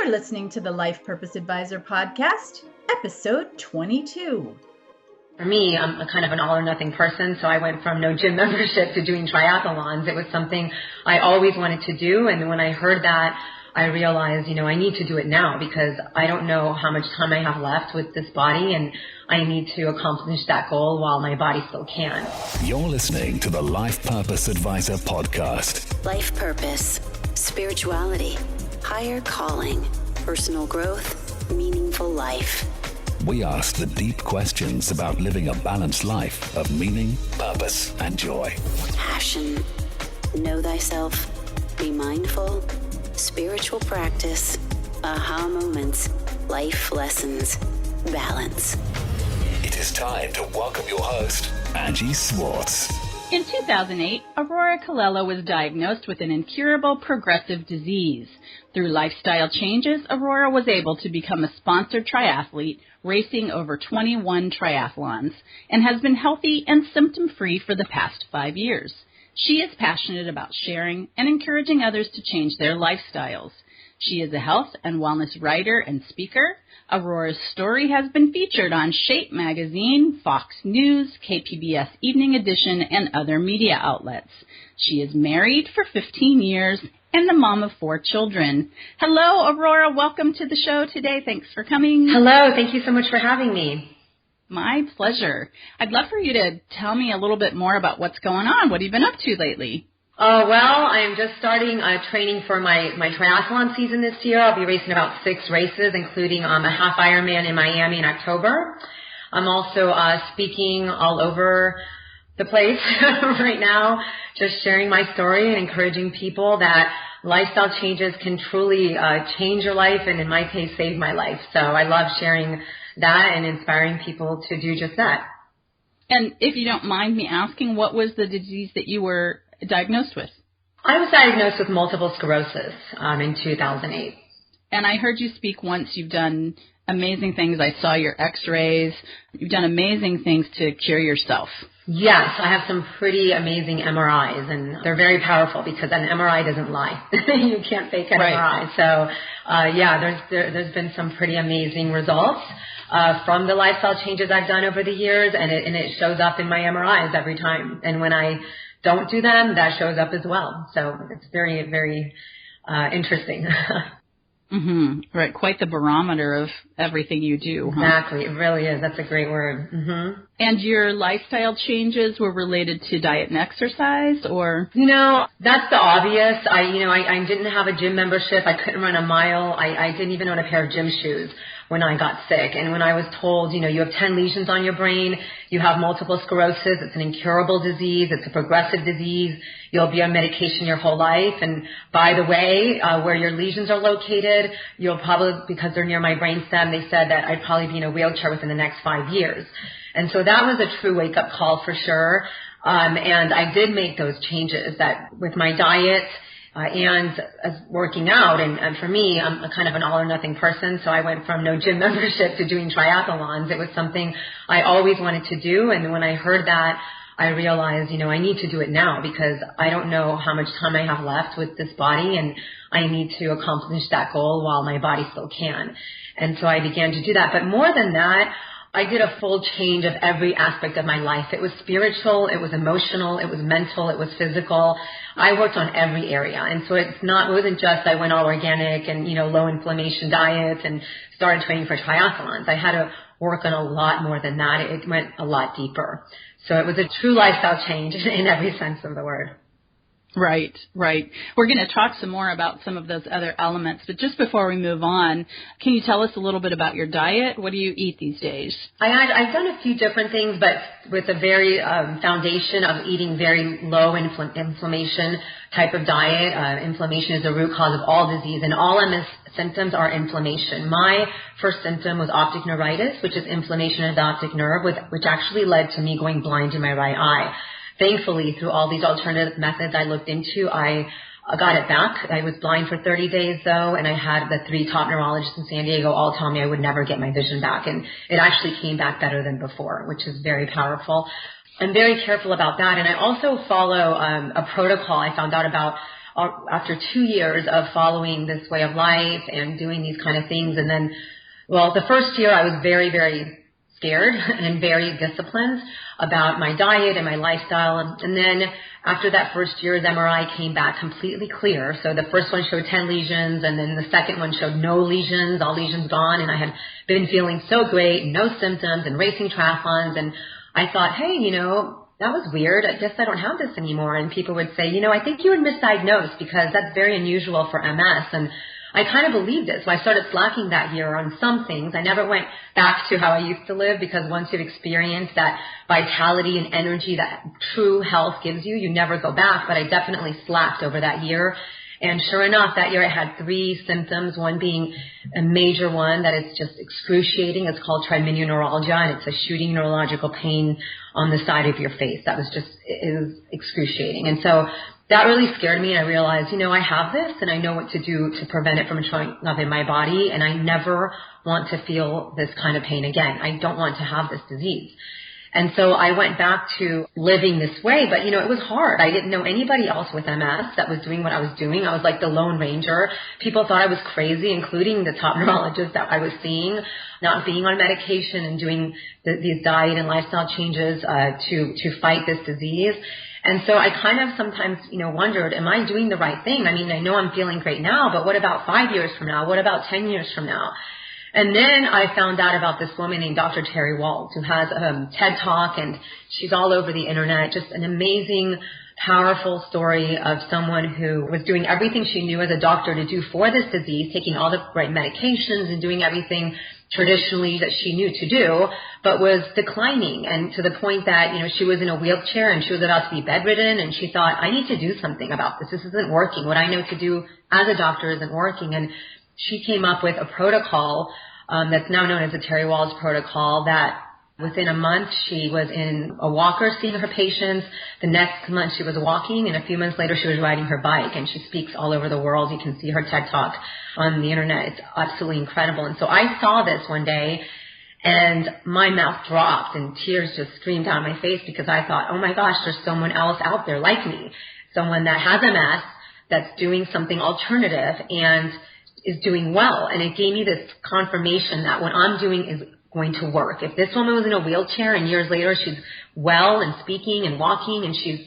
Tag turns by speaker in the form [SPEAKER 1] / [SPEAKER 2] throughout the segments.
[SPEAKER 1] You're listening to the Life Purpose Advisor podcast, episode 22.
[SPEAKER 2] For me, I'm a kind of an all or nothing person, so I went from no gym membership to doing triathlons. It was something I always wanted to do, and when I heard that, I realized, I need to do it now because I don't know how much time I have left with this body, and I need to accomplish that goal while my body still can.
[SPEAKER 3] You're listening to the Life Purpose Advisor podcast.
[SPEAKER 4] Life purpose, spirituality, higher calling, personal growth, meaningful life.
[SPEAKER 3] We ask the deep questions about living a balanced life of meaning, purpose, and joy.
[SPEAKER 4] Passion, know thyself, be mindful, spiritual practice, aha moments, life lessons, balance.
[SPEAKER 3] It is time to welcome your host, Angie Swartz.
[SPEAKER 5] In 2008, Aurora Colello was diagnosed with an incurable progressive disease. Through lifestyle changes, Aurora was able to become a sponsored triathlete, racing over 21 triathlons, and has been healthy and symptom-free for the past 5 years. She is passionate about sharing and encouraging others to change their lifestyles. She is a health and wellness writer and speaker. Aurora's story has been featured on Shape Magazine, Fox News, KPBS Evening Edition, and other media outlets. She is married for 15 years and the mom of 4 children. Hello, Aurora. Welcome to the show today. Thanks for coming.
[SPEAKER 2] Hello. Thank you so much for having me.
[SPEAKER 5] My pleasure. I'd love for you to tell me a little bit more about what's going on. What have you been up to lately?
[SPEAKER 2] Oh, well, I'm just starting training for my triathlon season this year. I'll be racing about 6 races, including a half Ironman in Miami in October. I'm also speaking all over the place right now, just sharing my story and encouraging people that lifestyle changes can truly change your life and, in my case, save my life. So I love sharing that and inspiring people to do just that.
[SPEAKER 5] And if you don't mind me asking, what was the disease that you were diagnosed with?
[SPEAKER 2] I was diagnosed with multiple sclerosis in 2008.
[SPEAKER 5] And I heard you speak once. You've done amazing things. I saw your x-rays. You've done amazing things to cure yourself.
[SPEAKER 2] Yes, I have some pretty amazing MRIs, and they're very powerful because an MRI doesn't lie. You can't fake an MRI. So, there's been some pretty amazing results from the lifestyle changes I've done over the years, and it shows up in my MRIs every time. And when I don't do them, that shows up as well. So it's very, very interesting.
[SPEAKER 5] Mm-hmm. Right, quite the barometer of everything you do.
[SPEAKER 2] Exactly, it really is. That's a great word. Mm-hmm.
[SPEAKER 5] And your lifestyle changes were related to diet and exercise, or?
[SPEAKER 2] That's the obvious. I didn't have a gym membership. I couldn't run a mile. I didn't even own a pair of gym shoes when I got sick. And when I was told, you have 10 lesions on your brain, you have multiple sclerosis, it's an incurable disease, it's a progressive disease, you'll be on medication your whole life. And by the way, where your lesions are located, you'll probably, because they're near my brainstem, they said that I'd probably be in a wheelchair within the next 5 years. And so that was a true wake-up call for sure. And I did make those changes that with my diet, and working out, and for me, I'm a kind of an all or nothing person, so I went from no gym membership to doing triathlons. It was something I always wanted to do, and when I heard that, I realized, I need to do it now because I don't know how much time I have left with this body, and I need to accomplish that goal while my body still can. And so I began to do that. But more than that, I did a full change of every aspect of my life. It was spiritual, it was emotional, it was mental, it was physical. I worked on every area. And so it wasn't just I went all organic and, low inflammation diet and started training for triathlons. I had to work on a lot more than that. It went a lot deeper. So it was a true lifestyle change in every sense of the word.
[SPEAKER 5] Right. We're going to talk some more about some of those other elements, but just before we move on, can you tell us a little bit about your diet? What do you eat these days?
[SPEAKER 2] I've done a few different things, but with a very foundation of eating very low inflammation type of diet. Inflammation is the root cause of all disease, and all MS symptoms are inflammation. My first symptom was optic neuritis, which is inflammation of the optic nerve, which actually led to me going blind in my right eye. Thankfully, through all these alternative methods I looked into, I got it back. I was blind for 30 days, though, and I had the 3 top neurologists in San Diego all tell me I would never get my vision back, and it actually came back better than before, which is very powerful. I'm very careful about that, and I also follow a protocol I found out about after 2 years of following this way of life and doing these kind of things. And then, well, the first year I was very, very scared and very disciplined about my diet and my lifestyle. And then after that first year's MRI came back completely clear. So the first one showed 10 lesions, and then the second one showed no lesions, all lesions gone. And I had been feeling so great, no symptoms, and racing triathlons. And I thought, hey, that was weird. I guess I don't have this anymore. And people would say, I think you were misdiagnosed because that's very unusual for MS. And I kind of believed it. So I started slacking that year on some things. I never went back to how I used to live, because once you've experienced that vitality and energy that true health gives you, you never go back. But I definitely slacked over that year. And sure enough, that year I had 3 symptoms, one being a major one that is just excruciating. It's called triminioneuralgia, and it's a shooting neurological pain on the side of your face. That was just, it was excruciating. And so that really scared me, and I realized, I have this, and I know what to do to prevent it from showing up in my body, and I never want to feel this kind of pain again. I don't want to have this disease. And so I went back to living this way, but it was hard. I didn't know anybody else with MS that was doing what I was doing. I was like the Lone Ranger. People thought I was crazy, including the top neurologists that I was seeing, not being on medication and doing these diet and lifestyle changes to fight this disease. And so I kind of sometimes, wondered, am I doing the right thing? I mean, I know I'm feeling great now, but what about 5 years from now? What about 10 years from now? And then I found out about this woman named Dr. Terry Wald, who has a TED Talk, and she's all over the internet. Just an amazing, powerful story of someone who was doing everything she knew as a doctor to do for this disease, taking all the right medications and doing everything traditionally that she knew to do, but was declining, and to the point that, she was in a wheelchair and she was about to be bedridden, and she thought, I need to do something about this. This isn't working. What I know to do as a doctor isn't working. And she came up with a protocol that's now known as the Terry Wald's protocol, that within a month she was in a walker seeing her patients. The next month she was walking, and a few months later she was riding her bike, and she speaks all over the world. You can see her TED Talk on the internet. It's absolutely incredible. And so I saw this one day, and my mouth dropped and tears just streamed down my face, because I thought, oh my gosh, there's someone else out there like me, someone that has MS that's doing something alternative and is doing well. And it gave me this confirmation that what I'm doing is going to work. If this woman was in a wheelchair and years later she's well and speaking and walking, and she's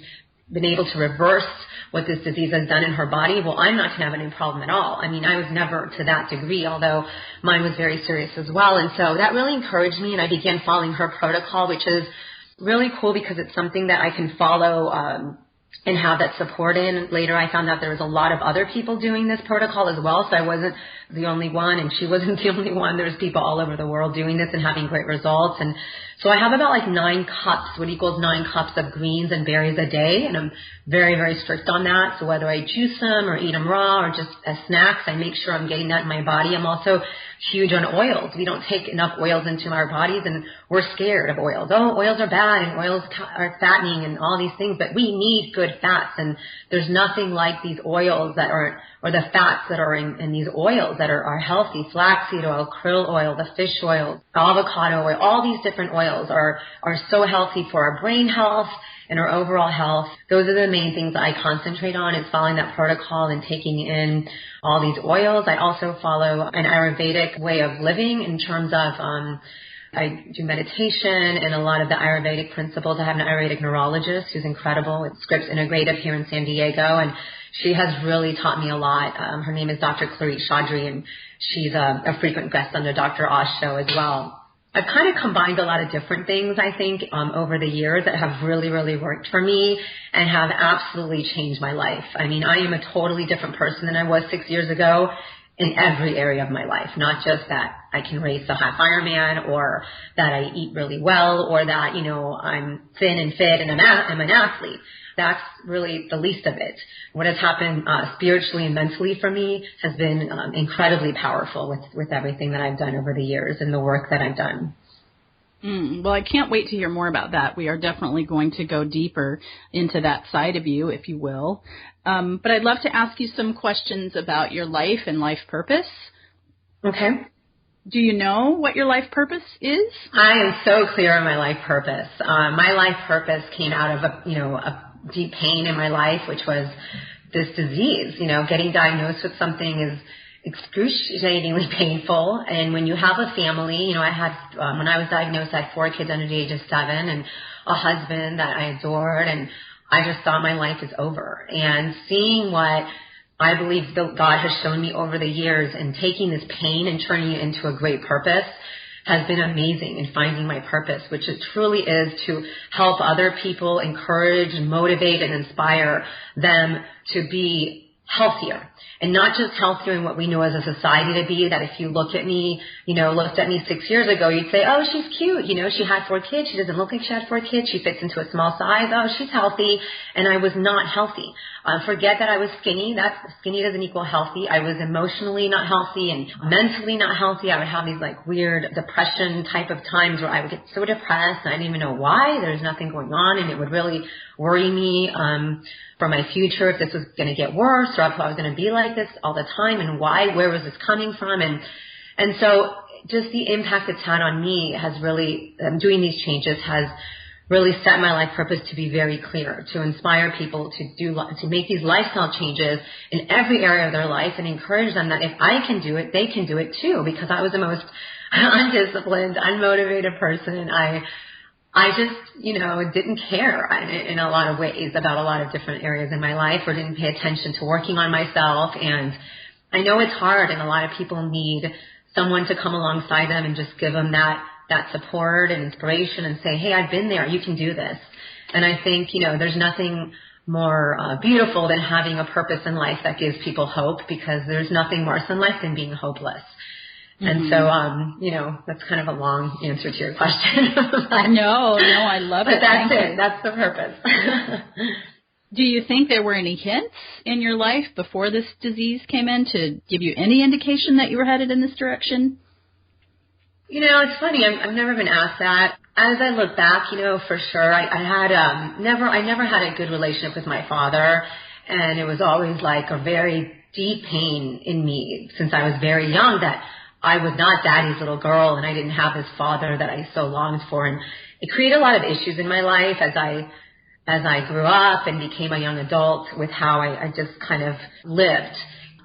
[SPEAKER 2] been able to reverse what this disease has done in her body, well, I'm not going to have any problem at all. I mean, I was never to that degree, although mine was very serious as well. And so that really encouraged me, and I began following her protocol, which is really cool because it's something that I can follow and have that support in. Later, I found out there was a lot of other people doing this protocol as well, so I wasn't the only one, and she wasn't the only one. There's people all over the world doing this and having great results. And so I have about 9 cups, what equals 9 cups of greens and berries a day, and I'm very, very strict on that. So whether I juice them or eat them raw or just as snacks, I make sure I'm getting that in my body. I'm also huge on oils. We don't take enough oils into our bodies, and we're scared of oils. Oh, oils are bad, and oils are fattening and all these things, but we need good fats, and there's nothing like these oils that are, or the fats that are in these oils that are healthy. Flaxseed oil, krill oil, the fish oil, avocado oil, all these different oils are so healthy for our brain health and our overall health. Those are the main things that I concentrate on, is following that protocol and taking in all these oils. I also follow an Ayurvedic way of living in terms of I do meditation and a lot of the Ayurvedic principles. I have an Ayurvedic neurologist who's incredible with Scripps Integrative here in San Diego, and she has really taught me a lot. Her name is Dr. Clarit Chaudhry, and she's a frequent guest on the Dr. Oz show as well. I've kind of combined a lot of different things, I think, over the years that have really, really worked for me and have absolutely changed my life. I mean, I am a totally different person than I was 6 years ago in every area of my life, not just that I can race a half Ironman or that I eat really well or that, I'm thin and fit and I'm an athlete. That's really the least of it. What has happened spiritually and mentally for me has been incredibly powerful with everything that I've done over the years and the work that I've done.
[SPEAKER 5] Well, I can't wait to hear more about that. We are definitely going to go deeper into that side of you, if you will. But I'd love to ask you some questions about your life and life purpose.
[SPEAKER 2] Okay.
[SPEAKER 5] Do you know what your life purpose is?
[SPEAKER 2] I am so clear on my life purpose. My life purpose came out of a deep pain in my life, which was this disease. Getting diagnosed with something is excruciatingly painful. And when you have a family, I had, when I was diagnosed, I had 4 kids under the age of 7 and a husband that I adored. And I just thought my life is over. And seeing what I believe God has shown me over the years and taking this pain and turning it into a great purpose has been amazing in finding my purpose, which it truly is to help other people, encourage and motivate and inspire them to be healthier, and not just healthier in what we know as a society to be, that if you looked at me 6 years ago, you'd say, oh, she's cute. She had 4 kids. She doesn't look like she had 4 kids. She fits into a small size. Oh, she's healthy. And I was not healthy. Forget that I was skinny. Skinny doesn't equal healthy. I was emotionally not healthy and mentally not healthy. I would have these weird depression type of times where I would get so depressed and I didn't even know why. There's nothing going on, and it would really worry me for my future, if this was going to get worse or if I was going to be like this all the time, and why, where was this coming from? And so just the impact it's had on me has really, doing these changes has really set my life purpose to be very clear, to inspire people to make these lifestyle changes in every area of their life and encourage them that if I can do it, they can do it too, because I was the most undisciplined, unmotivated person. I just, didn't care in a lot of ways about a lot of different areas in my life, or didn't pay attention to working on myself. And I know it's hard, and a lot of people need someone to come alongside them and just give them that support and inspiration and say, hey, I've been there. You can do this. And I think, there's nothing more beautiful than having a purpose in life that gives people hope, because there's nothing worse in life than being hopeless. And so, that's kind of a long answer to your question.
[SPEAKER 5] No, I love it.
[SPEAKER 2] But that's it. That's the purpose.
[SPEAKER 5] Do you think there were any hints in your life before this disease came in to give you any indication that you were headed in this direction?
[SPEAKER 2] It's funny. I've never been asked that. As I look back, for sure, I never had a good relationship with my father, and it was always like a very deep pain in me since I was very young that I was not daddy's little girl, and I didn't have this father that I so longed for. And it created a lot of issues in my life as I grew up and became a young adult with how I just kind of lived.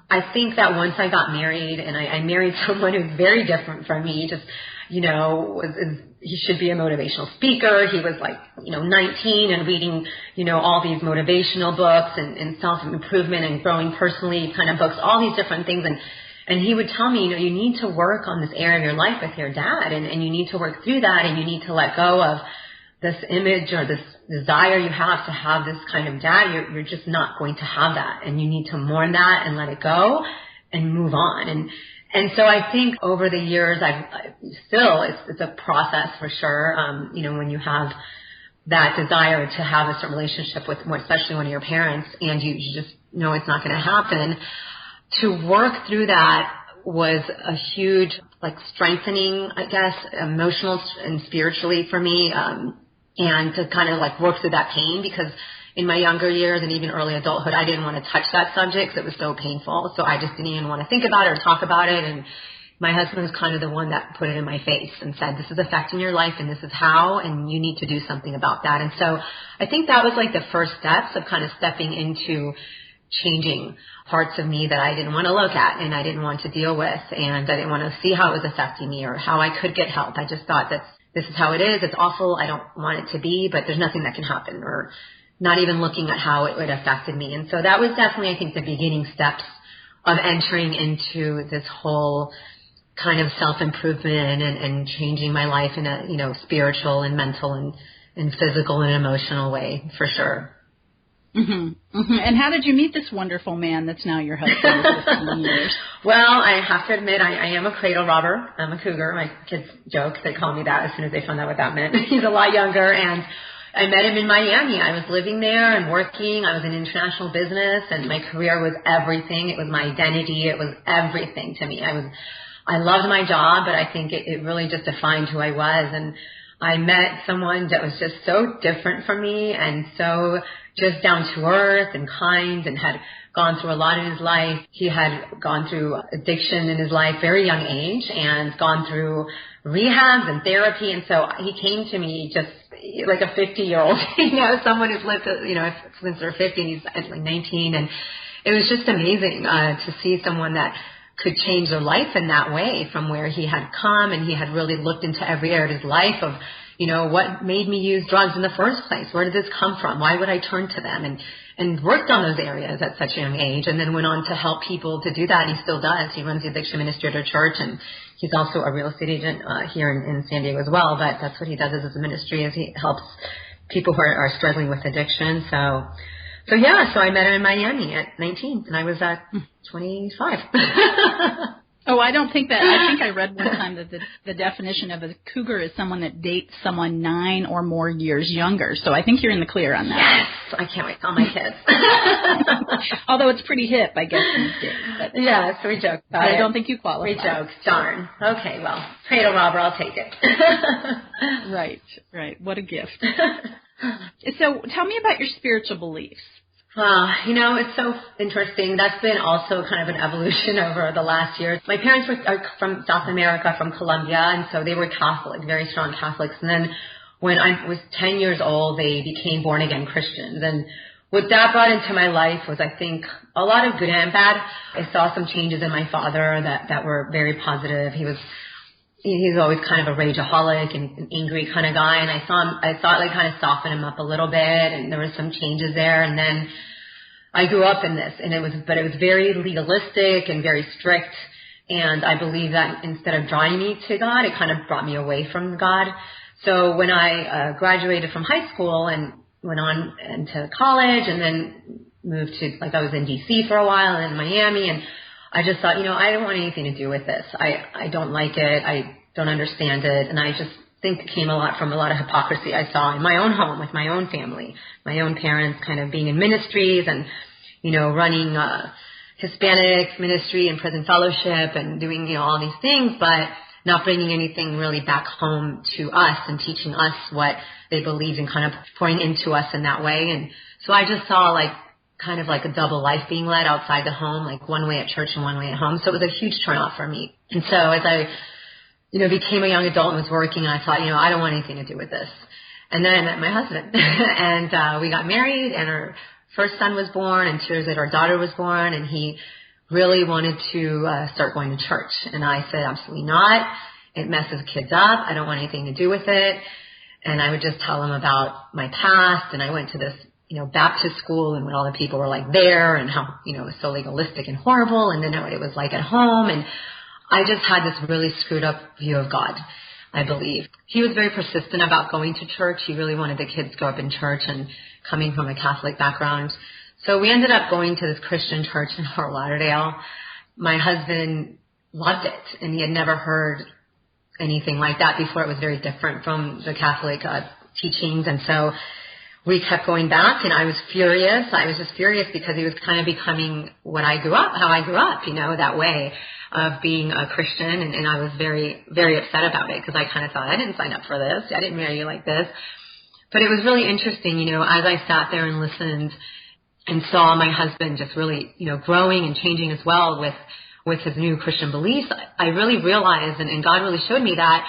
[SPEAKER 2] I think that once I got married, and I married someone who's very different from me, just, he should be a motivational speaker. He was 19 and reading, all these motivational books and self-improvement and growing personally kind of books, all these different things. And he would tell me, you need to work on this area of your life with your dad, and you need to work through that, and you need to let go of this image or this desire you have to have this kind of dad. You're just not going to have that, and you need to mourn that and let it go and move on. And so I think over the years, it's a process for sure. When you have that desire to have a certain relationship with, especially one of your parents, and you just know it's not going to happen. To work through that was a huge, strengthening, I guess, emotional and spiritually for me, and to kind of work through that pain, because in my younger years and even early adulthood, I didn't want to touch that subject because it was so painful. So I just didn't even want to think about it or talk about it. And my husband was kind of the one that put it in my face and said, this is affecting your life and this is how, and you need to do something about that. And so I think that was the first steps of kind of stepping into changing parts of me that I didn't want to look at and I didn't want to deal with, and I didn't want to see how it was affecting me or how I could get help. I just thought that this is how it is. It's awful. I don't want it to be, but there's nothing that can happen, or not even looking at how it affected me. And so that was definitely, I think, the beginning steps of entering into this whole kind of self-improvement and changing my life in a, spiritual and mental and physical and emotional way, for sure.
[SPEAKER 5] Mm-hmm. Mm-hmm. And how did you meet this wonderful man that's now your husband for 15 years?
[SPEAKER 2] Well, I have to admit, I am a cradle robber. I'm a cougar. My kids joke. They call me that as soon as they found out what that meant. He's a lot younger, and I met him in Miami. I was living there and working. I was in international business, and my career was everything. It was my identity. It was everything to me. I loved my job, but I think it really just defined who I was. And I met someone that was just so different from me and so just down to earth and kind, and had gone through a lot in his life. He had gone through addiction in his life, very young age, and gone through rehabs and therapy. And so he came to me just like a 50-year-old, someone who's lived, since they're 50 and he's like 19. And it was just amazing to see someone that could change their life in that way from where he had come, and he had really looked into every area of his life of, what made me use drugs in the first place? Where did this come from? Why would I turn to them? And worked on those areas at such a young age, and then went on to help people to do that. And he still does. He runs the addiction ministry at our church, and he's also a real estate agent here in San Diego as well. But that's what he does as a ministry, is he helps people who are struggling with addiction. So I met him in Miami at 19, and I was at 25.
[SPEAKER 5] Oh, I don't think that. I think I read one time that the definition of a cougar is someone that dates someone 9 or more years younger. So I think you're in the clear on that.
[SPEAKER 2] Yes, I can't wait to tell my kids.
[SPEAKER 5] Although it's pretty hip, I guess, these days. But
[SPEAKER 2] yes, we joke about it.
[SPEAKER 5] I don't think you qualify.
[SPEAKER 2] We joke. Darn. Okay, well, cradle robber, I'll take it.
[SPEAKER 5] Right. What a gift. So tell me about your spiritual beliefs.
[SPEAKER 2] It's so interesting. That's been also kind of an evolution over the last year. My parents are from South America, from Colombia, and so they were Catholic, very strong Catholics. And then when I was 10 years old, they became born-again Christians. And what that brought into my life was, I think, a lot of good and bad. I saw some changes in my father that were very positive. He's always kind of a rageaholic and an angry kind of guy, and I thought like kind of soften him up a little bit, and there were some changes there. And then I grew up in this, and it was very legalistic and very strict, and I believe that instead of drawing me to God, it kind of brought me away from God. So when I graduated from high school and went on into college, and then moved to, I was in DC for a while and in Miami, and I just thought, I don't want anything to do with this. I don't like it. I don't understand it. And I just think it came a lot from a lot of hypocrisy I saw in my own home with my own family, my own parents kind of being in ministries and, running Hispanic ministry and prison fellowship and doing, all these things, but not bringing anything really back home to us and teaching us what they believed and kind of pouring into us in that way. And so I just saw kind of like a double life being led outside the home, like one way at church and one way at home. So it was a huge turnoff for me. And so as I, became a young adult and was working, I thought, I don't want anything to do with this. And then I met my husband and we got married, and our first son was born, and 2 years later our daughter was born, and he really wanted to start going to church. And I said, absolutely not. It messes kids up. I don't want anything to do with it. And I would just tell him about my past, and I went to this Baptist school, and when all the people were there, and how, it was so legalistic and horrible, and then what it was like at home. And I just had this really screwed up view of God, I believe. He was very persistent about going to church. He really wanted the kids to grow up in church, and coming from a Catholic background. So we ended up going to this Christian church in Fort Lauderdale. My husband loved it, and he had never heard anything like that before. It was very different from the Catholic teachings. And so we kept going back, and I was furious. I was just furious because he was kind of becoming how I grew up, that way of being a Christian. And I was very, very upset about it, because I kind of thought, I didn't sign up for this. I didn't marry you like this. But it was really interesting, as I sat there and listened and saw my husband just really, growing and changing as well with his new Christian beliefs. I really realized, and God really showed me that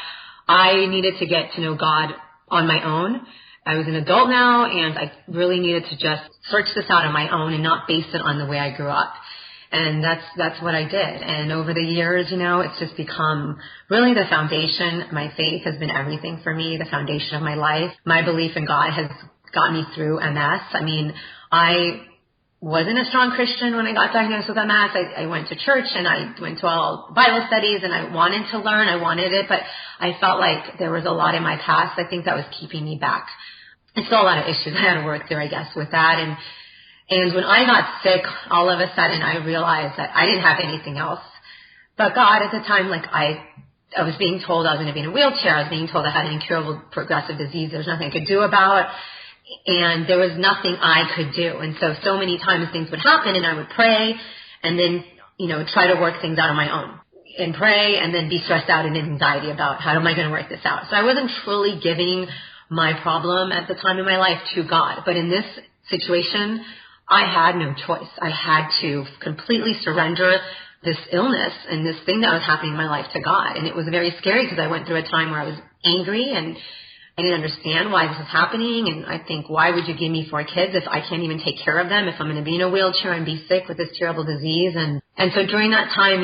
[SPEAKER 2] I needed to get to know God on my own. I was an adult now, and I really needed to just search this out on my own and not base it on the way I grew up. And that's what I did. And over the years, it's just become really the foundation. My faith has been everything for me, the foundation of my life. My belief in God has got me through MS. I mean, I wasn't a strong Christian when I got diagnosed with MS. I went to church, and I went to all Bible studies, and I wanted to learn. I wanted it, but I felt like there was a lot in my past, I think, that was keeping me back. And still a lot of issues I had to work through, I guess, with that. And when I got sick, all of a sudden I realized that I didn't have anything else but God. At the time, I was being told I was going to be in a wheelchair. I was being told I had an incurable progressive disease. There's nothing I could do about, and there was nothing I could do. And so many times things would happen, and I would pray, and then, try to work things out on my own, and pray, and then be stressed out and in anxiety about how am I going to work this out. So I wasn't truly giving my problem at the time in my life to God. But in this situation, I had no choice. I had to completely surrender this illness and this thing that was happening in my life to God. And it was very scary, because I went through a time where I was angry and I didn't understand why this was happening. And I think, why would you give me 4 kids if I can't even take care of them, if I'm going to be in a wheelchair and be sick with this terrible disease? And so during that time,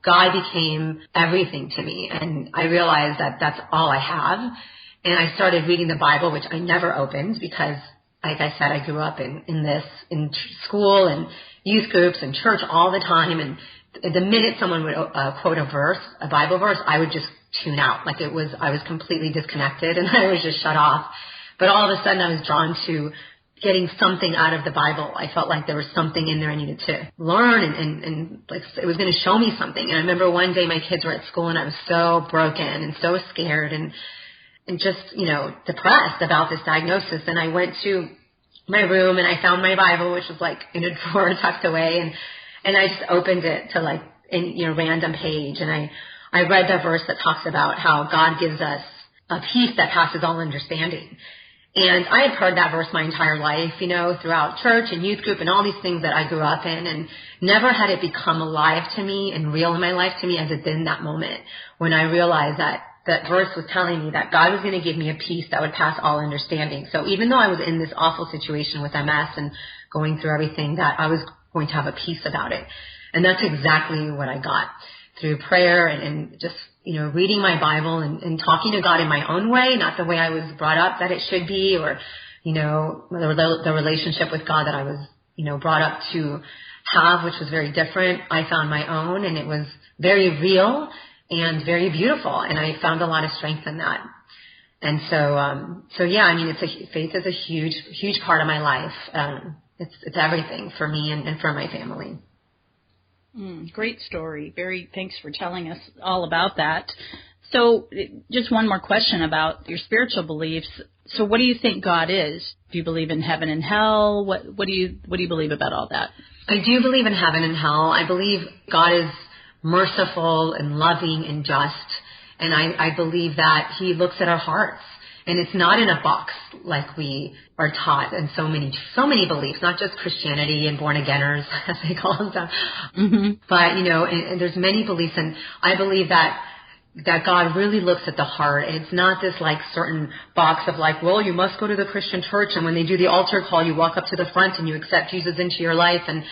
[SPEAKER 2] God became everything to me. And I realized that that's all I have. And I started reading the Bible, which I never opened because, like I said, I grew up in school and youth groups and church all the time. And the minute someone would quote a Bible verse, I would just tune out. Like I was completely disconnected and I was just shut off. But all of a sudden I was drawn to getting something out of the Bible. I felt like there was something in there I needed to learn and like it was going to show me something. And I remember one day my kids were at school and I was so broken and so scared and just, depressed about this diagnosis. And I went to my room and I found my Bible, which was like in a drawer tucked away. And I just opened it to like a random page. And I read the verse that talks about how God gives us a peace that passes all understanding. And I had heard that verse my entire life, throughout church and youth group and all these things that I grew up in. And never had it become alive to me and real in my life to me as it did in that moment when I realized that verse was telling me that God was going to give me a peace that would pass all understanding. So even though I was in this awful situation with MS and going through everything, that I was going to have a peace about it. And that's exactly what I got through prayer and just, reading my Bible and talking to God in my own way, not the way I was brought up that it should be, or, the relationship with God that I was, brought up to have, which was very different. I found my own, and it was very real and very beautiful. And I found a lot of strength in that. And so yeah, faith is a huge, huge part of my life. It's everything for me and for my family.
[SPEAKER 5] Great story. Thanks for telling us all about that. So just one more question about your spiritual beliefs. So what do you think God is? Do you believe in heaven and hell? What do you believe about all that?
[SPEAKER 2] I do believe in heaven and hell. I believe God is merciful and loving and just. And I believe that he looks at our hearts. And it's not in a box like we are taught in so many beliefs, not just Christianity and born-againers, as they call them. Mm-hmm. But, and there's many beliefs. And I believe that God really looks at the heart. And it's not this like certain box of like, well, you must go to the Christian church. And when they do the altar call, you walk up to the front and you accept Jesus into your life. And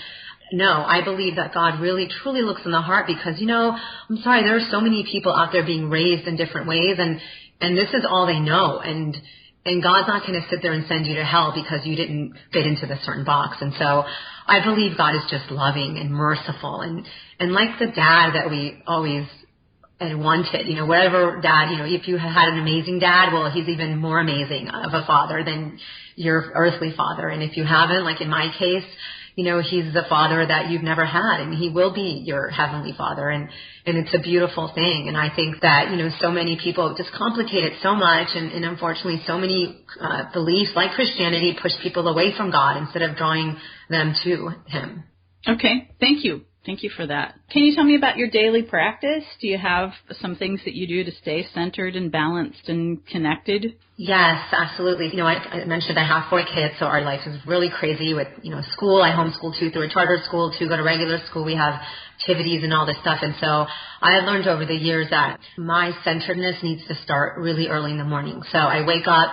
[SPEAKER 2] no, I believe that God really, truly looks in the heart because, I'm sorry, there are so many people out there being raised in different ways. And this is all they know. And God's not going to sit there and send you to hell because you didn't fit into the certain box. And so I believe God is just loving and merciful. And like the dad that we always had wanted, whatever dad, if you had an amazing dad, well, he's even more amazing of a father than your earthly father. And if you haven't, like in my case, he's the father that you've never had, and he will be your heavenly father. And it's a beautiful thing. And I think that, so many people just complicate it so much. And unfortunately, so many beliefs like Christianity push people away from God instead of drawing them to him. Okay.
[SPEAKER 5] Thank you. Thank you for that. Can you tell me about your daily practice? Do you have some things that you do to stay centered and balanced and connected?
[SPEAKER 2] Yes, absolutely. I mentioned I have 4 kids, so our life is really crazy with, school. I homeschool 2 through a charter school, 2 go to regular school. We have activities and all this stuff. And so I have learned over the years that my centeredness needs to start really early in the morning. So I wake up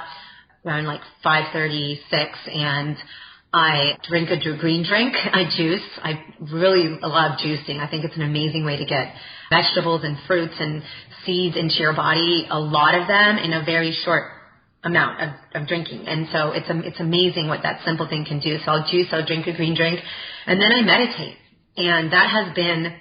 [SPEAKER 2] around like 5:30, 6, and I drink a green drink. I juice. I really love juicing. I think it's an amazing way to get vegetables and fruits and seeds into your body, a lot of them in a very short amount of drinking. And so it's amazing what that simple thing can do. So I'll juice, I'll drink a green drink, and then I meditate. And that has been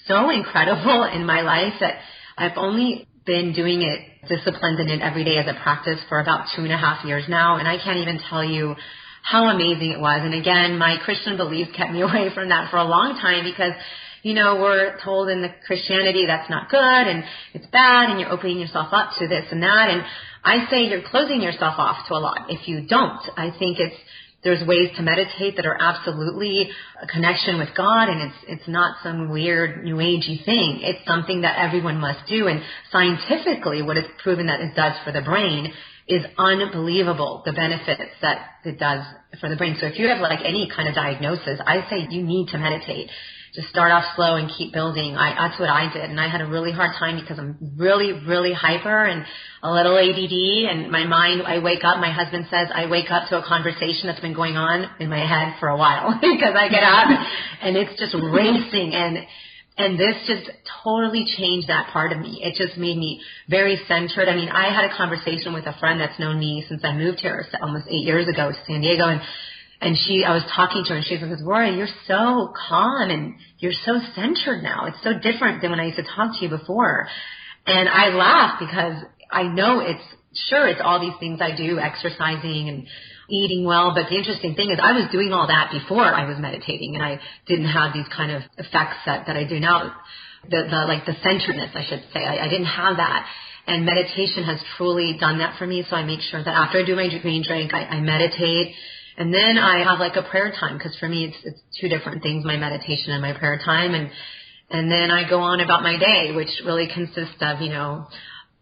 [SPEAKER 2] so incredible in my life that I've only been doing it, disciplined in it every day as a practice for about 2.5 years now. And I can't even tell you how amazing it was. And again, my Christian beliefs kept me away from that for a long time because, we're told in the Christianity that's not good and it's bad and you're opening yourself up to this and that. And I say you're closing yourself off to a lot if you don't. I think there's ways to meditate that are absolutely a connection with God, and it's not some weird new agey thing. It's something that everyone must do. And scientifically, what is proven that it does for the brain is unbelievable, the benefits that it does for the brain. So if you have like any kind of diagnosis, I say you need to meditate. just start off slow and keep building. That's what I did. And I had a really hard time because I'm really, really hyper and a little ADD. And my mind, I wake up, my husband says, I wake up to a conversation that's been going on in my head for a while because I get up and it's just racing. And this just totally changed that part of me. It just made me very centered. I mean, I had a conversation with a friend that's known me since I moved here almost 8 years ago to San Diego. And I was talking to her and she says, Aurora, you're so calm and you're so centered now. It's so different than when I used to talk to you before. And I laugh because I know it's all these things I do, exercising and eating well. But the interesting thing is I was doing all that before I was meditating and I didn't have these kind of effects that I do now. The centeredness, I should say. I didn't have that. And meditation has truly done that for me. So I make sure that after I do my green drink, I meditate. And then I have like a prayer time because for me it's two different things, my meditation and my prayer time. And then I go on about my day, which really consists of,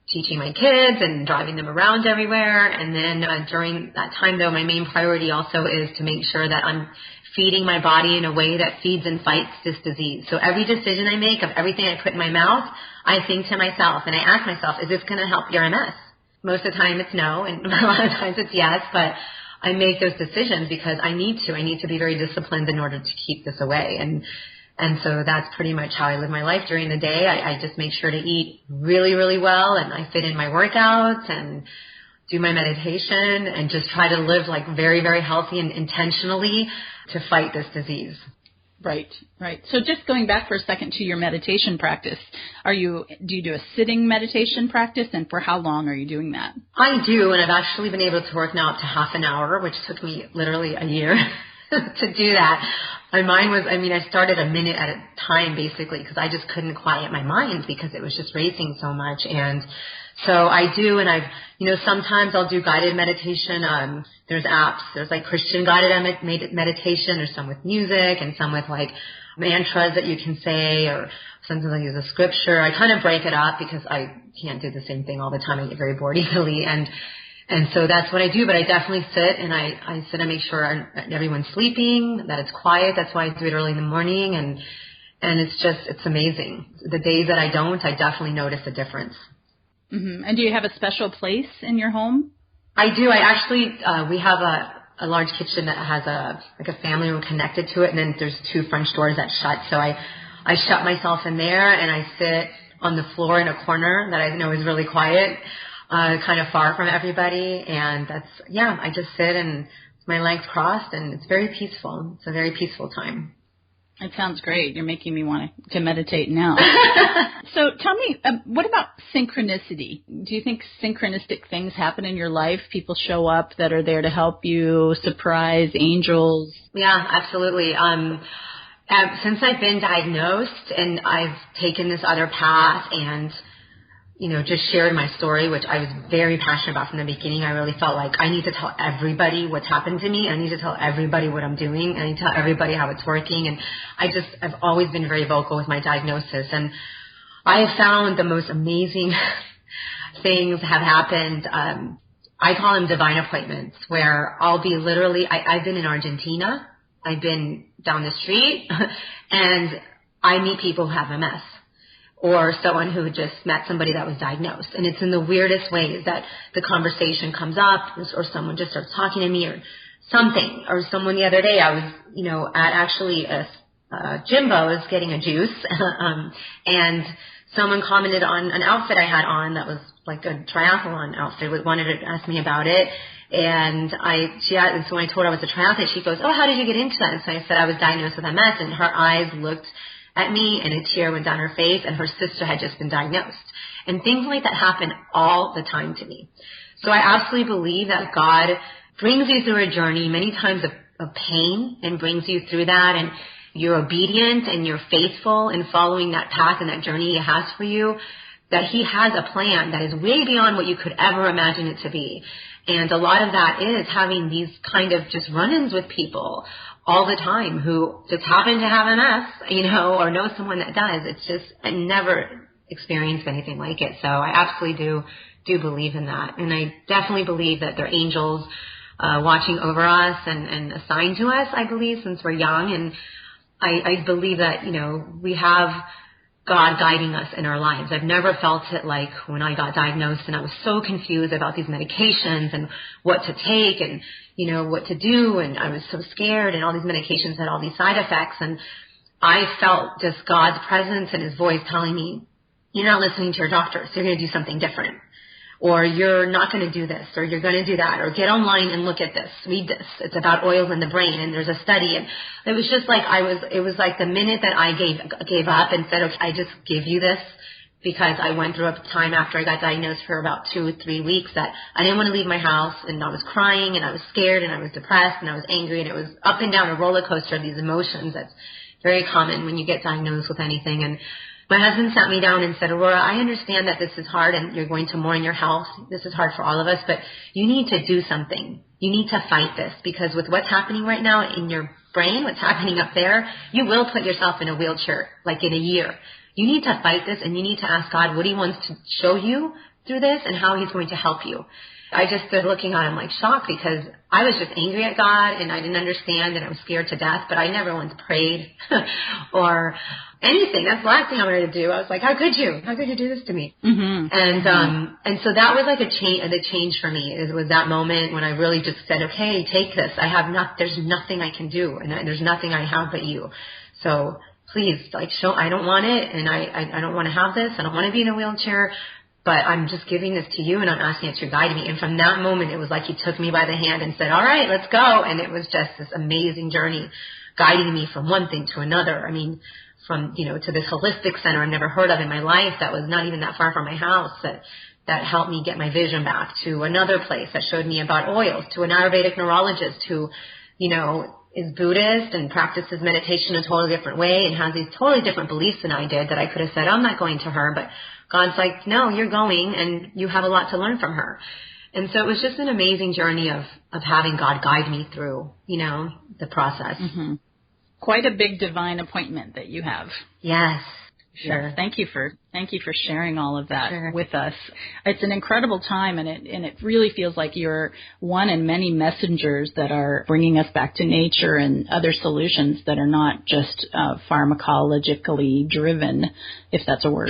[SPEAKER 2] teaching my kids and driving them around everywhere. And then during that time, though, my main priority also is to make sure that I'm feeding my body in a way that feeds and fights this disease. So every decision I make of everything I put in my mouth, I think to myself and I ask myself, is this going to help your MS? Most of the time it's no, and a lot of times it's yes, but I make those decisions because I need to be very disciplined in order to keep this away. And so that's pretty much how I live my life during the day. I just make sure to eat really, really well and I fit in my workouts and do my meditation and just try to live like very, very healthy and intentionally to fight this disease.
[SPEAKER 5] Right. So just going back for a second to your meditation practice, do you do a sitting meditation practice, and for how long are you doing that?
[SPEAKER 2] I do, and I've actually been able to work now up to half an hour, which took me literally a year to do that. My mind I started a minute at a time basically because I just couldn't quiet my mind because it was just racing so much. And so I do, and sometimes I'll do guided meditation. There's apps. There's like Christian guided meditation. There's some with music and some with like mantras that you can say, or sometimes I use a scripture. I kind of break it up because I can't do the same thing all the time. I get very bored easily. And so that's what I do, but I definitely sit and I sit and make sure everyone's sleeping, that it's quiet. That's why I do it early in the morning. And it's amazing. The days that I don't, I definitely notice a difference.
[SPEAKER 5] Mm-hmm. And do you have a special place in your home?
[SPEAKER 2] I do. We have a large kitchen that has a family room connected to it, and then there's 2 French doors that shut. So I shut myself in there, and I sit on the floor in a corner that I know is really quiet, kind of far from everybody. And I just sit and my legs crossed, and it's very peaceful. It's a very peaceful time.
[SPEAKER 5] It sounds great. You're making me want to meditate now. So tell me, what about synchronicity? Do you think synchronistic things happen in your life? People show up that are there to help you, surprise, angels?
[SPEAKER 2] Yeah, absolutely. Since I've been diagnosed and I've taken this other path and just shared my story, which I was very passionate about from the beginning. I really felt like I need to tell everybody what's happened to me. I need to tell everybody what I'm doing. I need to tell everybody how it's working. And I've always been very vocal with my diagnosis. And I have found the most amazing things have happened. I call them divine appointments, where I'll be I've been in Argentina. I've been down the street and I meet people who have MS. Or someone who just met somebody that was diagnosed. And it's in the weirdest ways that the conversation comes up, or someone just starts talking to me or something. Or someone the other day, I was, at actually a Jimbo is getting a juice. And someone commented on an outfit I had on that was like a triathlon outfit, wanted to ask me about it. And so when I told her I was a triathlete, she goes, "Oh, how did you get into that?" And so I said I was diagnosed with MS, and her eyes looked at me and a tear went down her face, and her sister had just been diagnosed. And things like that happen all the time to me. So I absolutely believe that God brings you through a journey many times of pain and brings you through that, and you're obedient and you're faithful in following that path and that journey He has for you, that He has a plan that is way beyond what you could ever imagine it to be. And a lot of that is having these kind of just run-ins with people all the time who just happen to have MS, or know someone that does. It's just, I never experienced anything like it. So I absolutely do believe in that. And I definitely believe that they're angels watching over us and assigned to us, I believe, since we're young. I believe that, we have God guiding us in our lives. I've never felt it like when I got diagnosed and I was so confused about these medications and what to take and, what to do. And I was so scared, and all these medications had all these side effects. And I felt just God's presence and his voice telling me, you're not listening to your doctor, so you're going to do something different. Or you're not going to do this, or you're going to do that, or get online and look at this, read this. It's about oils in the brain, and there's a study. And it was just like it was like the minute that I gave up and said, okay, I just give you this, because I went through a time after I got diagnosed for about 2 or 3 weeks that I didn't want to leave my house, and I was crying, and I was scared, and I was depressed, and I was angry, and it was up and down a roller coaster of these emotions. That's very common when you get diagnosed with anything. And my husband sat me down and said, Aurora, I understand that this is hard and you're going to mourn your health. This is hard for all of us, but you need to do something. You need to fight this, because with what's happening right now in your brain, what's happening up there, you will put yourself in a wheelchair like in a year. You need to fight this, and you need to ask God what he wants to show you through this and how he's going to help you. I just stood looking at him like shocked, because I was just angry at God and I didn't understand, and I was scared to death, but I never once prayed or anything. That's the last thing I wanted to do. I was like, how could you do this to me? Mm-hmm. And so that was like the change for me. It was that moment when I really just said, okay, take this. There's nothing I can do, and there's nothing I have but you. So please, I don't want it, and I don't want to have this. I don't want to be in a wheelchair. But I'm just giving this to you, and I'm asking it to guide me. And from that moment, it was like he took me by the hand and said, all right, let's go. And it was just this amazing journey, guiding me from one thing to another. I mean, from, to this holistic center I've never heard of in my life that was not even that far from my house, that helped me get my vision back, to another place that showed me about oils, to an Ayurvedic neurologist who, is Buddhist and practices meditation a totally different way and has these totally different beliefs than I did, that I could have said, I'm not going to her, but God's like, no, you're going, and you have a lot to learn from her. And so it was just an amazing journey of having God guide me through, the process.
[SPEAKER 5] Mm-hmm. Quite a big divine appointment that you have.
[SPEAKER 2] Yes. Sure.
[SPEAKER 5] Yes, thank you for sharing all of that with us. It's an incredible time, and it really feels like you're one in many messengers that are bringing us back to nature and other solutions that are not just pharmacologically driven, if that's a word.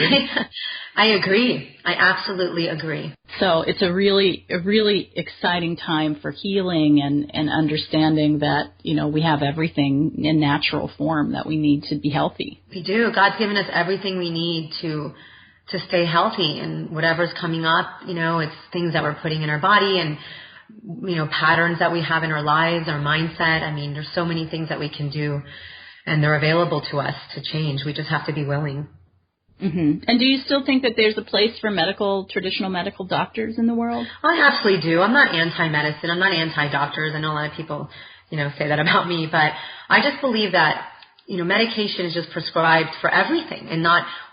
[SPEAKER 2] I agree. I absolutely agree.
[SPEAKER 5] So it's a really exciting time for healing and understanding that, we have everything in natural form that we need to be healthy.
[SPEAKER 2] We do. God's given us everything we need to stay healthy, and whatever's coming up, it's things that we're putting in our body and, patterns that we have in our lives, our mindset. I mean, there's so many things that we can do, and they're available to us to change. We just have to be willing.
[SPEAKER 5] Mm-hmm. And do you still think that there's a place for traditional medical doctors in the world?
[SPEAKER 2] I absolutely do. I'm not anti-medicine. I'm not anti-doctors. I know a lot of people, say that about me, but I just believe that, medication is just prescribed for everything, and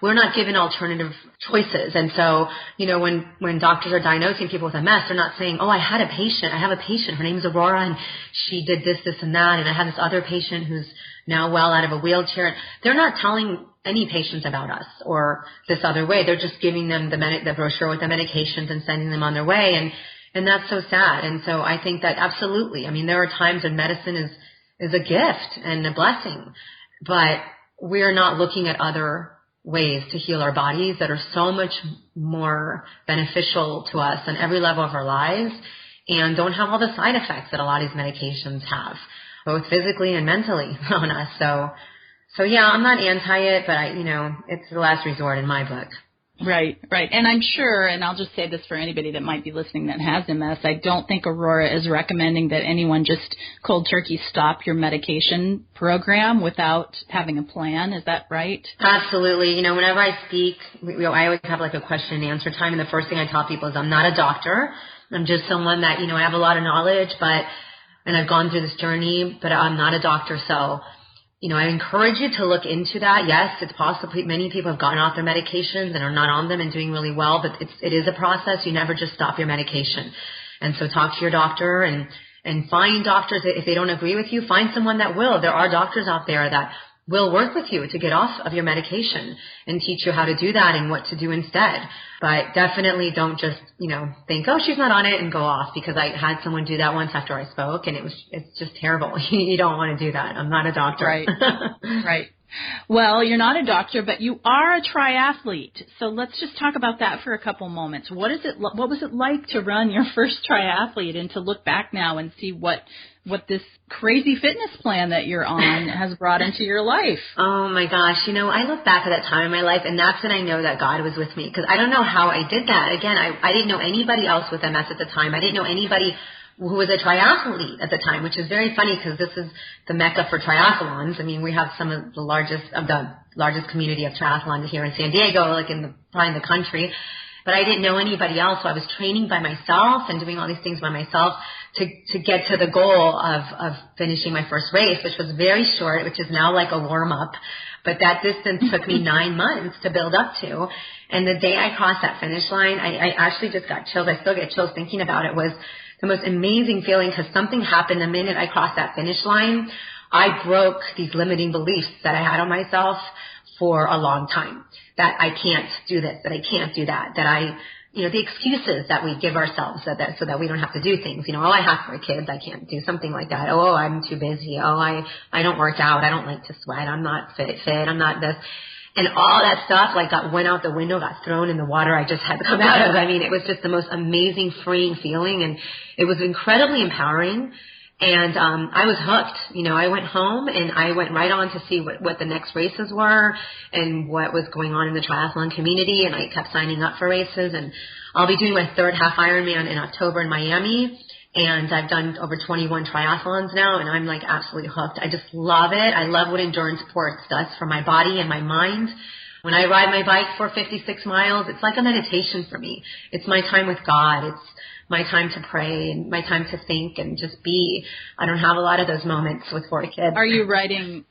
[SPEAKER 2] we're not given alternative choices. And so, when doctors are diagnosing people with MS, they're not saying, oh, I have a patient, her name is Aurora, and she did this, and that, and I have this other patient who's now well out of a wheelchair. They're not telling any patients about us or this other way. They're just giving them the brochure with the medications and sending them on their way. And that's so sad. And so I think that absolutely, there are times when medicine is a gift and a blessing, but we're not looking at other ways to heal our bodies that are so much more beneficial to us on every level of our lives and don't have all the side effects that a lot of these medications have, both physically and mentally on us. So yeah, I'm not anti it, but it's the last resort in my book.
[SPEAKER 5] Right. And I'm sure, and I'll just say this for anybody that might be listening that has MS, I don't think Aurora is recommending that anyone just cold turkey stop your medication program without having a plan. Is that right?
[SPEAKER 2] Absolutely. Whenever I speak, I always have like a question and answer time, and the first thing I tell people is I'm not a doctor. I'm just someone that, I have a lot of knowledge, and I've gone through this journey, but I'm not a doctor, so I encourage you to look into that. Yes, it's possible. Many people have gotten off their medications and are not on them and doing really well, but it is a process. You never just stop your medication. And so talk to your doctor and find doctors. If they don't agree with you, find someone that will. There are doctors out there that will work with you to get off of your medication and teach you how to do that and what to do instead. But definitely don't just, think, oh, she's not on it and go off, because I had someone do that once after I spoke, and it's just terrible. You don't want to do that. I'm not a doctor.
[SPEAKER 5] Right. Right. Well, you're not a doctor, but you are a triathlete. So let's just talk about that for a couple moments. What was it like to run your first triathlete, and to look back now and see what this crazy fitness plan that you're on has brought into your life?
[SPEAKER 2] Oh my gosh. I look back at that time in my life, and that's when I know that God was with me, because I don't know how I did that. Again, I didn't know anybody else with MS at the time. I didn't know anybody who was a triathlete at the time, which is very funny because this is the mecca for triathlons. I mean, we have some of the largest community of triathlons here in San Diego, like probably in the country. But I didn't know anybody else, so I was training by myself and doing all these things by myself to get to the goal of finishing my first race, which was very short, which is now like a warm-up. But that distance took me 9 months to build up to. And the day I crossed that finish line, I actually just got chills. I still get chills thinking about it. Was the most amazing feeling, because something happened the minute I crossed that finish line. I broke these limiting beliefs that I had on myself for a long time, that I can't do this, that I can't do that, that the excuses that we give ourselves so that we don't have to do things. I have 4 kids, I can't do something like that. Oh, I'm too busy. Oh, I don't work out. I don't like to sweat. I'm not fit. I'm not this. And all that stuff went out the window, got thrown in the water I just had to come out of. I mean, it was just the most amazing, freeing feeling, and it was incredibly empowering. And I was hooked. I went home and I went right on to see what the next races were and what was going on in the triathlon community, and I kept signing up for races. And I'll be doing my 3rd half Ironman in October in Miami. And I've done over 21 triathlons now, and I'm absolutely hooked. I just love it. I love what endurance sports does for my body and my mind. When I ride my bike for 56 miles, it's like a meditation for me. It's my time with God. It's my time to pray and my time to think and just be. I don't have a lot of those moments with 4 kids.
[SPEAKER 5] Are you riding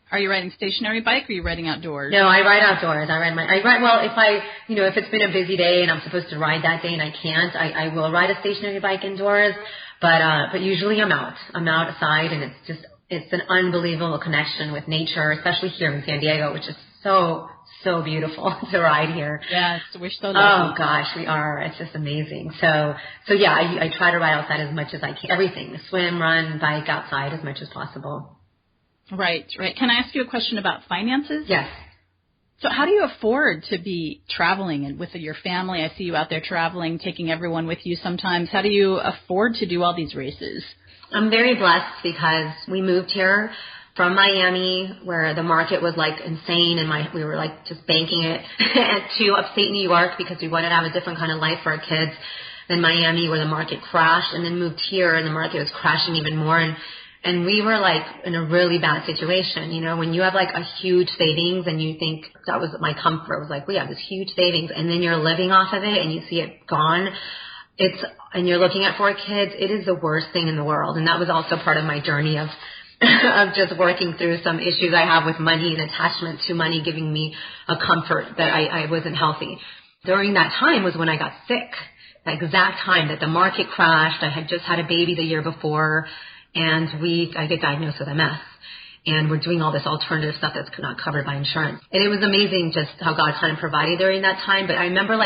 [SPEAKER 5] stationary bike, or are you riding outdoors?
[SPEAKER 2] No, I ride outdoors. If it's been a busy day and I'm supposed to ride that day and I can't, I will ride a stationary bike indoors. But usually I'm outside, and it's an unbelievable connection with nature, especially here in San Diego, which is so beautiful to ride here.
[SPEAKER 5] Yes, we're so lucky.
[SPEAKER 2] Oh gosh, we are. It's just amazing. So yeah, I try to ride outside as much as I can. Everything, swim, run, bike, outside as much as possible.
[SPEAKER 5] Right. Can I ask you a question about finances?
[SPEAKER 2] Yes.
[SPEAKER 5] So how do you afford to be traveling and with your family? I see you out there traveling, taking everyone with you sometimes. How do you afford to do all these races?
[SPEAKER 2] I'm very blessed because we moved here from Miami, where the market was insane, and we were just banking it to upstate New York because we wanted to have a different kind of life for our kids than Miami, where the market crashed, and then moved here and the market was crashing even more. And we were in a really bad situation. When you have a huge savings and you think that was my comfort, was we have this huge savings, and then you're living off of it and you see it gone. And you're looking at 4 kids, it is the worst thing in the world. And that was also part of my journey of just working through some issues I have with money and attachment to money giving me a comfort that I wasn't healthy. During that time was when I got sick, the exact time that the market crashed. I had just had a baby the year before, and I get diagnosed with MS. And we're doing all this alternative stuff that's not covered by insurance. And it was amazing just how God kind of provided during that time. But I remember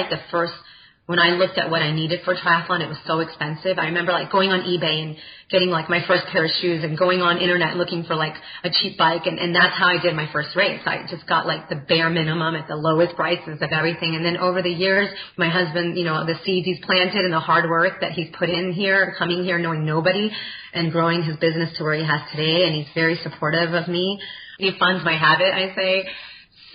[SPEAKER 2] when I looked at what I needed for triathlon, it was so expensive. I remember going on eBay and getting my first pair of shoes and going on internet looking for a cheap bike. And that's how I did my first race. I just got the bare minimum at the lowest prices of everything. And then over the years, my husband, the seeds he's planted and the hard work that he's put in here, coming here knowing nobody and growing his business to where he has today. And he's very supportive of me. He funds my habit, I say.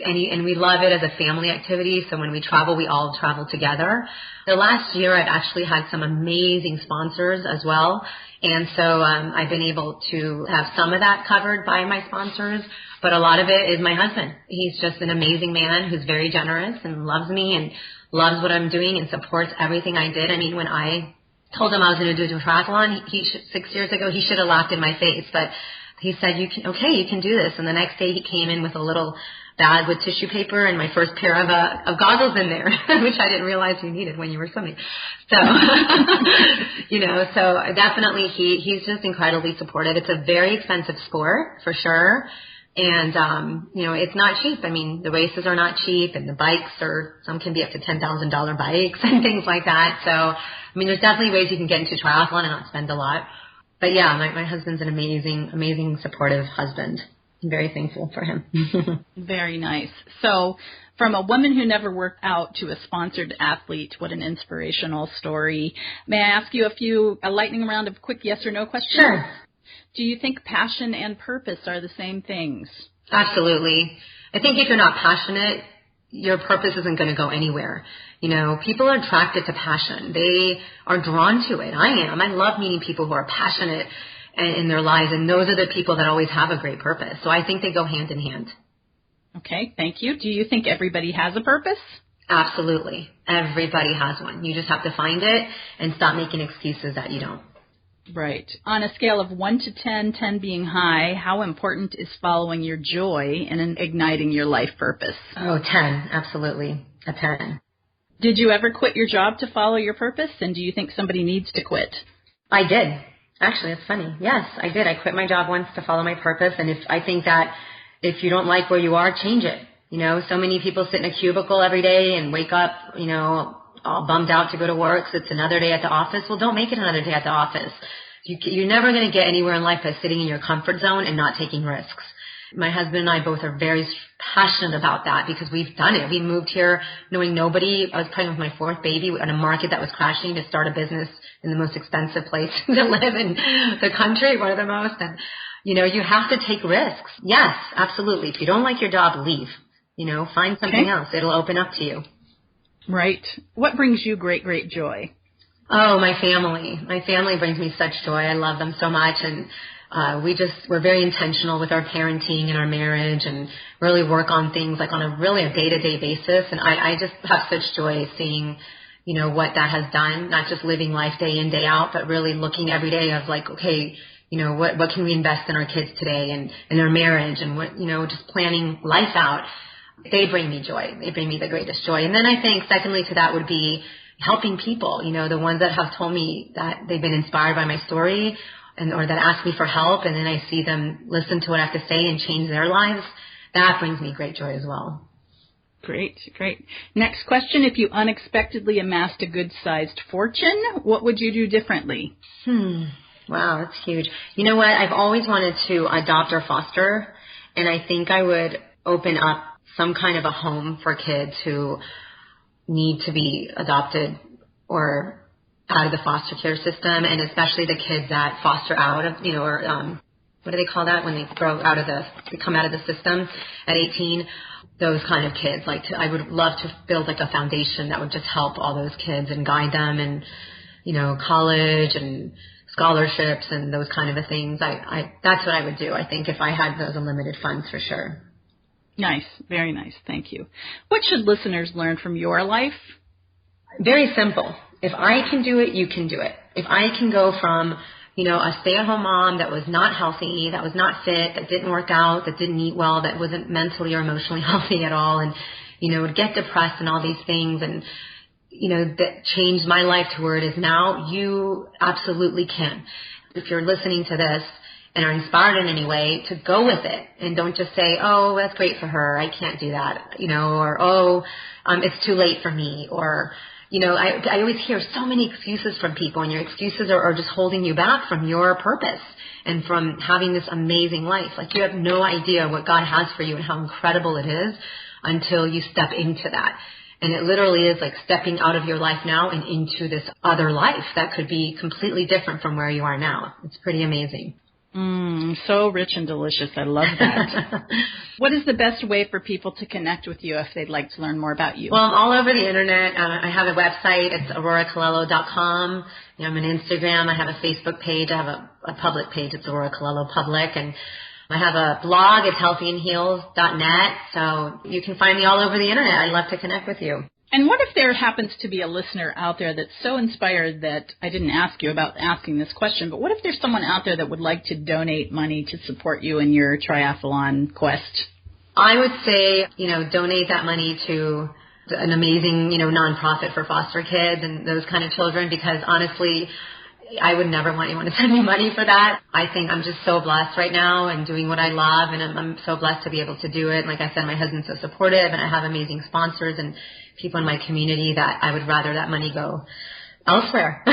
[SPEAKER 2] And we love it as a family activity. So when we travel, we all travel together. The last year, I've actually had some amazing sponsors as well. And so I've been able to have some of that covered by my sponsors. But a lot of it is my husband. He's just an amazing man who's very generous and loves me and loves what I'm doing and supports everything I did. I mean, when I told him I was going to do a triathlon 6 years ago, he should have laughed in my face. But he said, you can do this. And the next day he came in with a little bag with tissue paper and my first pair of goggles in there, which I didn't realize you needed when you were swimming. So, so definitely he's just incredibly supportive. It's a very expensive sport for sure. And, it's not cheap. I mean, the races are not cheap, and the bikes some can be up to $10,000 bikes and things like that. So, I mean, there's definitely ways you can get into triathlon and not spend a lot. But yeah, my husband's an amazing, amazing, supportive husband. I'm very thankful for him.
[SPEAKER 5] Very nice. So from a woman who never worked out to a sponsored athlete, what an inspirational story. May I ask you a lightning round of quick yes or no questions?
[SPEAKER 2] Sure.
[SPEAKER 5] Do you think passion and purpose are the same things?
[SPEAKER 2] Absolutely. I think if you're not passionate, your purpose isn't going to go anywhere. People are attracted to passion. They are drawn to it. I am. I love meeting people who are passionate in their lives, and those are the people that always have a great purpose. So I think they go hand in hand.
[SPEAKER 5] Okay, thank you. Do you think everybody has a purpose?
[SPEAKER 2] Absolutely. Everybody has one. You just have to find it and stop making excuses that you don't.
[SPEAKER 5] Right. On a scale of 1 to 10, 10 being high, how important is following your joy and igniting your life purpose?
[SPEAKER 2] Oh, 10. Absolutely. A 10.
[SPEAKER 5] Did you ever quit your job to follow your purpose? And do you think somebody needs to quit?
[SPEAKER 2] I did. Actually, it's funny. Yes, I did. I quit my job once to follow my purpose. And I think that if you don't like where you are, change it. So many people sit in a cubicle every day and wake up, all bummed out to go to work. So it's another day at the office. Well, don't make it another day at the office. You're never going to get anywhere in life by sitting in your comfort zone and not taking risks. My husband and I both are very passionate about that because we've done it. We moved here knowing nobody. I was pregnant with my fourth baby in a market that was crashing to start a business in the most expensive place to live in the country, one of the most. And, you have to take risks. Yes, absolutely. If you don't like your job, leave. Find something else. It'll open up to you.
[SPEAKER 5] Right. What brings you great, great joy?
[SPEAKER 2] Oh, my family. My family brings me such joy. I love them so much. And we're very intentional with our parenting and our marriage and really work on things like on a day-to-day basis. And I just have such joy seeing, what that has done, not just living life day in, day out, but really looking every day of like, okay, what can we invest in our kids today and in their marriage and what, just planning life out. They bring me joy. They bring me the greatest joy. And then I think secondly to that would be helping people, the ones that have told me that they've been inspired by my story or that ask me for help, and then I see them listen to what I have to say and change their lives. That brings me great joy as well.
[SPEAKER 5] Great, great. Next question. If you unexpectedly amassed a good-sized fortune, what would you do differently?
[SPEAKER 2] Wow, that's huge. You know what? I've always wanted to adopt or foster, and I think I would open up some kind of a home for kids who need to be adopted or out of the foster care system, and especially the kids that foster out of, what do they call that when they come out of the system at 18? Those kind of kids. I would love to build a foundation that would just help all those kids and guide them and, college and scholarships and those kind of things. That's what I would do, I think, if I had those unlimited funds for sure.
[SPEAKER 5] Nice. Very nice. Thank you. What should listeners learn from your life?
[SPEAKER 2] Very simple. If I can do it, you can do it. If I can go from, a stay-at-home mom that was not healthy, that was not fit, that didn't work out, that didn't eat well, that wasn't mentally or emotionally healthy at all, and, would get depressed and all these things, and, that changed my life to where it is now, you absolutely can. If you're listening to this and are inspired in any way, to go with it and don't just say, oh, that's great for her, I can't do that, or, it's too late for me, or, I always hear so many excuses from people, and your excuses are just holding you back from your purpose and from having this amazing life. You have no idea what God has for you and how incredible it is until you step into that. And it literally is like stepping out of your life now and into this other life that could be completely different from where you are now. It's pretty amazing.
[SPEAKER 5] So rich and delicious. I love that. What is the best way for people to connect with you if they'd like to learn more about you?
[SPEAKER 2] Well, I'm all over the internet. I have a website. It's auroracolello.com. I'm on Instagram. I have a Facebook page. I have a public page. It's Aurora Colello Public. And I have a blog. It's healthyandheals.net. So you can find me all over the internet. I'd love to connect with you.
[SPEAKER 5] And what if there happens to be a listener out there that's so inspired that I didn't ask you about asking this question, but what if there's someone out there that would like to donate money to support you in your triathlon quest?
[SPEAKER 2] I would say, donate that money to an amazing, nonprofit for foster kids and those kind of children, because honestly, I would never want anyone to send me money for that. I think I'm just so blessed right now and doing what I love, and I'm so blessed to be able to do it. Like I said, my husband's so supportive, and I have amazing sponsors and people in my community that I would rather that money go elsewhere.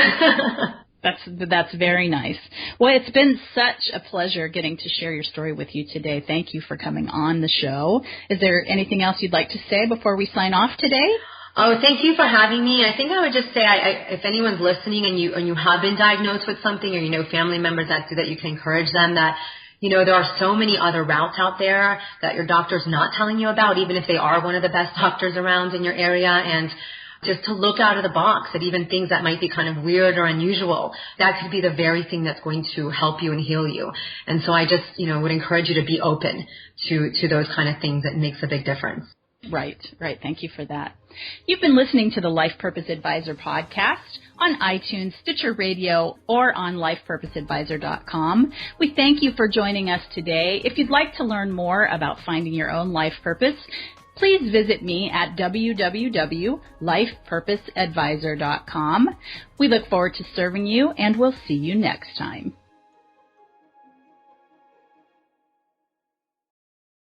[SPEAKER 5] That's very nice. Well, it's been such a pleasure getting to share your story with you today. Thank you for coming on the show. Is there anything else you'd like to say before we sign off today?
[SPEAKER 2] Oh, thank you for having me. I think I would just say, if anyone's listening and you have been diagnosed with something, or you know family members that do that, you can encourage them that, you know, there are so many other routes out there that your doctor's not telling you about, even if they are one of the best doctors around in your area. And just to look out of the box at even things that might be kind of weird or unusual, that could be the very thing that's going to help you and heal you. And so I just, you know, would encourage you to be open to those kind of things. That makes a big difference.
[SPEAKER 5] Right. Thank you for that. You've been listening to the Life Purpose Advisor podcast on iTunes, Stitcher Radio, or on lifepurposeadvisor.com. We thank you for joining us today. If you'd like to learn more about finding your own life purpose, please visit me at www.lifepurposeadvisor.com. We look forward to serving you, and we'll see you next time.